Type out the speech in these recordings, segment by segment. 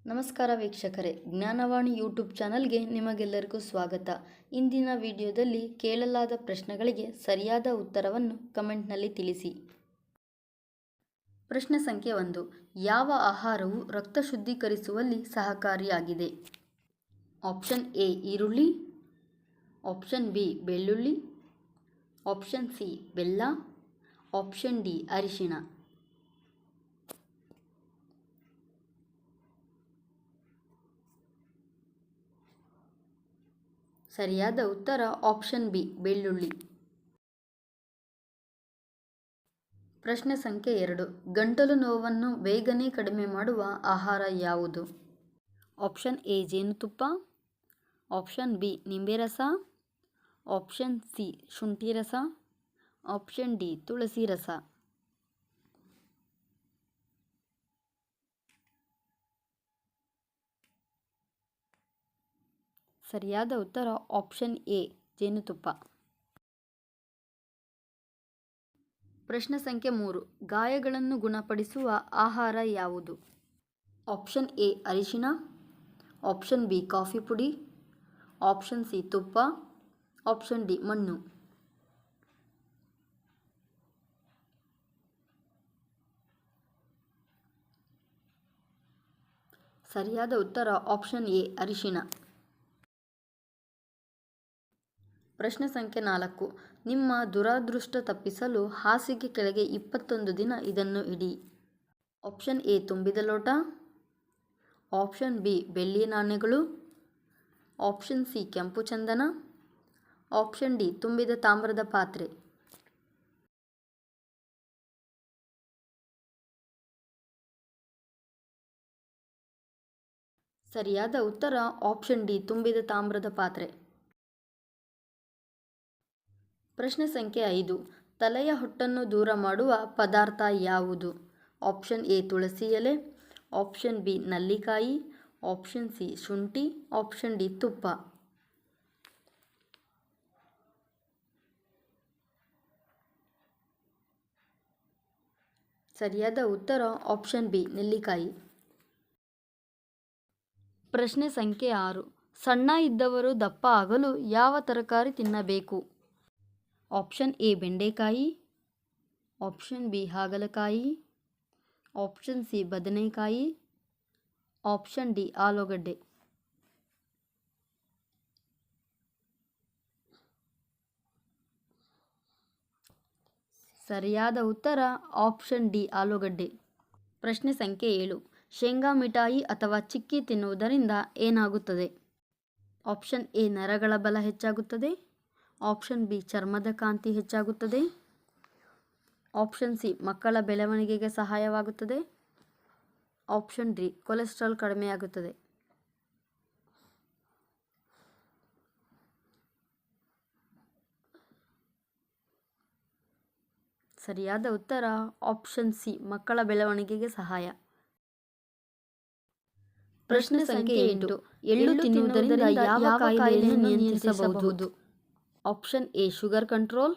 ನಮಸ್ಕಾರ ವೀಕ್ಷಕರೇ, ಜ್ಞಾನವಾಣಿ ಯೂಟ್ಯೂಬ್ ಚಾನಲ್ಗೆ ನಿಮಗೆಲ್ಲರಿಗೂ ಸ್ವಾಗತ. ಇಂದಿನ ವಿಡಿಯೋದಲ್ಲಿ ಕೇಳಲಾದ ಪ್ರಶ್ನೆಗಳಿಗೆ ಸರಿಯಾದ ಉತ್ತರವನ್ನು ಕಮೆಂಟ್ನಲ್ಲಿ ತಿಳಿಸಿ. ಪ್ರಶ್ನೆ ಸಂಖ್ಯೆ 1. ಯಾವ ಆಹಾರವು ರಕ್ತ ಶುದ್ಧೀಕರಿಸುವಲ್ಲಿ ಸಹಕಾರಿಯಾಗಿದೆ? ಆಪ್ಷನ್ ಎ ಈರುಳ್ಳಿ, ಆಪ್ಷನ್ ಬಿ ಬೆಳ್ಳುಳ್ಳಿ, ಆಪ್ಷನ್ ಸಿ ಬೆಲ್ಲ, ಆಪ್ಷನ್ ಡಿ ಅರಿಶಿಣ. ಸರಿಯಾದ ಉತ್ತರ ಆಪ್ಷನ್ ಬಿ ಬೆಳ್ಳುಳ್ಳಿ. ಪ್ರಶ್ನೆ ಸಂಖ್ಯೆ 2. ಗಂಟಲು ನೋವನ್ನು ಬೇಗನೆ ಕಡಿಮೆ ಮಾಡುವ ಆಹಾರ ಯಾವುದು? ಆಪ್ಷನ್ ಎ ಜೇನುತುಪ್ಪ, ಆಪ್ಷನ್ ಬಿ ನಿಂಬೆ ರಸ, ಆಪ್ಷನ್ ಸಿ ಶುಂಠಿ ರಸ, ಆಪ್ಷನ್ ಡಿ ತುಳಸಿ ರಸ. ಸರಿಯಾದ ಉತ್ತರ ಆಪ್ಷನ್ ಎ ಜೇನುತುಪ್ಪ. ಪ್ರಶ್ನೆ ಸಂಖ್ಯೆ 3. ಗಾಯಗಳನ್ನು ಗುಣಪಡಿಸುವ ಆಹಾರ ಯಾವುದು? ಆಪ್ಷನ್ ಎ ಅರಿಶಿಣ, ಆಪ್ಷನ್ ಬಿ ಕಾಫಿ ಪುಡಿ, ಆಪ್ಷನ್ ಸಿ ತುಪ್ಪ, ಆಪ್ಷನ್ ಡಿ ಮಣ್ಣು. ಸರಿಯಾದ ಉತ್ತರ ಆಪ್ಷನ್ ಎ ಅರಿಶಿಣ. ಪ್ರಶ್ನೆ ಸಂಖ್ಯೆ 4. ನಿಮ್ಮ ದುರಾದೃಷ್ಟ ತಪ್ಪಿಸಲು ಹಾಸಿಗೆ ಕೆಳಗೆ 21 ದಿನ ಇದನ್ನು ಇಡಿ. ಆಪ್ಷನ್ ಎ ತುಂಬಿದ ಲೋಟ, ಆಪ್ಷನ್ ಬಿ ಬೆಳ್ಳಿಯ ನಾಣ್ಯಗಳು, ಆಪ್ಷನ್ ಸಿ ಕೆಂಪು ಚಂದನ, ಆಪ್ಷನ್ ಡಿ ತುಂಬಿದ ತಾಮ್ರದ ಪಾತ್ರೆ. ಸರಿಯಾದ ಉತ್ತರ ಆಪ್ಷನ್ ಡಿ ತುಂಬಿದ ತಾಮ್ರದ ಪಾತ್ರೆ. ಪ್ರಶ್ನೆ ಸಂಖ್ಯೆ 5. ತಲೆಯ ಹೊಟ್ಟನ್ನು ದೂರ ಮಾಡುವ ಪದಾರ್ಥ ಯಾವುದು? ಆಪ್ಷನ್ ಎ ತುಳಸಿ ಎಲೆ, ಆಪ್ಷನ್ ಬಿ ನಲ್ಲಿಕಾಯಿ, ಆಪ್ಷನ್ ಸಿ ಶುಂಠಿ, ಆಪ್ಷನ್ ಡಿ ತುಪ್ಪ. ಸರಿಯಾದ ಉತ್ತರ ಆಪ್ಷನ್ ಬಿ ನೆಲ್ಲಿಕಾಯಿ. ಪ್ರಶ್ನೆ ಸಂಖ್ಯೆ 6. ಸಣ್ಣ ಇದ್ದವರು ದಪ್ಪ ಆಗಲು ಯಾವ ತರಕಾರಿ ತಿನ್ನಬೇಕು? ಆಪ್ಷನ್ ಎ ಬೆಂಡೆಕಾಯಿ, ಆಪ್ಷನ್ ಬಿ ಹಾಗಲಕಾಯಿ, ಆಪ್ಷನ್ ಸಿ ಬದನೆಕಾಯಿ, ಆಪ್ಷನ್ ಡಿ ಆಲೂಗಡ್ಡೆ. ಸರಿಯಾದ ಉತ್ತರ ಆಪ್ಷನ್ ಡಿ ಆಲೂಗಡ್ಡೆ. ಪ್ರಶ್ನೆ ಸಂಖ್ಯೆ 7. ಶೇಂಗಾ ಮಿಠಾಯಿ ಅಥವಾ ಚಿಕ್ಕಿ ತಿನ್ನುವುದರಿಂದ ಏನಾಗುತ್ತದೆ? ಆಪ್ಷನ್ ಎ ನರಗಳ ಬಲ ಹೆಚ್ಚಾಗುತ್ತದೆ, ಆಪ್ಷನ್ ಬಿ ಚರ್ಮದ ಕಾಂತಿ ಹೆಚ್ಚಾಗುತ್ತದೆ, ಆಪ್ಷನ್ ಸಿ ಮಕ್ಕಳ ಬೆಳವಣಿಗೆಗೆ ಸಹಾಯವಾಗುತ್ತದೆ, ಆಪ್ಷನ್ ಡಿ ಕೊಲೆಸ್ಟ್ರಾಲ್ ಕಡಿಮೆಯಾಗುತ್ತದೆ. ಸರಿಯಾದ ಉತ್ತರ ಆಪ್ಷನ್ ಸಿ ಮಕ್ಕಳ ಬೆಳವಣಿಗೆಗೆ ಸಹಾಯ. ಪ್ರಶ್ನೆ ಸಂಖ್ಯೆ 8. ಎಳ್ಳು ತಿನ್ನುವುದರಿಂದ ಯಾವ ಕಾಯಿಲೆಯನ್ನು ನಿಯಂತ್ರಿಸಬಹುದು? Option A sugar control,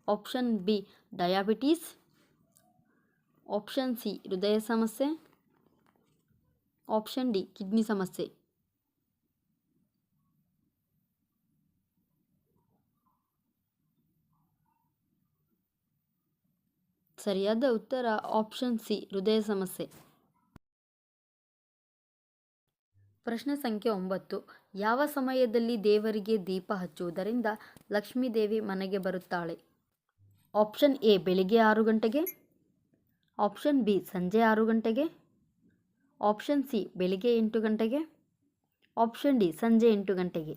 option B diabetes, option C ಹೃದಯ ಸಮಸ್ಯೆ, ಆಪ್ಷನ್ ಡಿ ಕಿಡ್ನಿ ಸಮಸ್ಯೆ. ಸರಿಯಾದ ಉತ್ತರ ಆಪ್ಷನ್ ಸಿ ಹೃದಯ ಸಮಸ್ಯೆ. ಪ್ರಶ್ನೆ ಸಂಖ್ಯೆ 9. ಯಾವ ಸಮಯದಲ್ಲಿ ದೇವರಿಗೆ ದೀಪ ಹಚ್ಚುವುದರಿಂದ ಲಕ್ಷ್ಮೀದೇವಿ ಮನೆಗೆ ಬರುತ್ತಾಳೆ? ಆಪ್ಷನ್ ಎ ಬೆಳಿಗ್ಗೆ 6 ಗಂಟೆಗೆ, ಆಪ್ಷನ್ ಬಿ ಸಂಜೆ 6 ಗಂಟೆಗೆ, ಆಪ್ಷನ್ ಸಿ ಬೆಳಿಗ್ಗೆ 8 ಗಂಟೆಗೆ, ಆಪ್ಷನ್ ಡಿ ಸಂಜೆ 8 ಗಂಟೆಗೆ.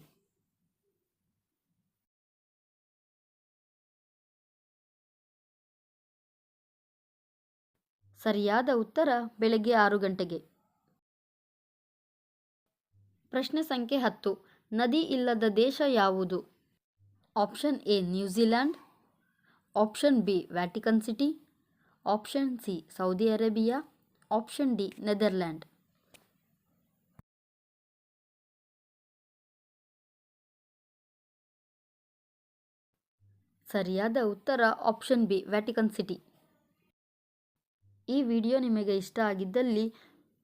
ಸರಿಯಾದ ಉತ್ತರ ಬೆಳಗ್ಗೆ 6 ಗಂಟೆಗೆ. ಪ್ರಶ್ನೆ ಸಂಖ್ಯೆ 10. ನದಿ ಇಲ್ಲದ ದೇಶ ಯಾವುದು? Option A New Zealand, option B Vatican city, option C Saudi Arabia, option D Netherland. ಸರಿಯಾದ ಉತ್ತರ ಆಪ್ಷನ್ ಬಿ ವ್ಯಾಟಿಕನ್ ಸಿಟಿ. ಈ ವಿಡಿಯೋ ನಿಮಗೆ ಇಷ್ಟ ಆಗಿದ್ದಲ್ಲಿ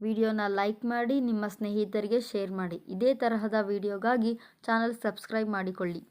ವಿಡಿಯೋನ ಲೈಕ್ ಮಾಡಿ, ನಿಮ್ಮ ಸ್ನೇಹಿತರಿಗೆ ಶೇರ್ ಮಾಡಿ. ಇದೇ ತರಹದ ವಿಡಿಯೋಗಾಗಿ ಚಾನಲ್ ಸಬ್ಸ್ಕ್ರೈಬ್ ಮಾಡಿಕೊಳ್ಳಿ.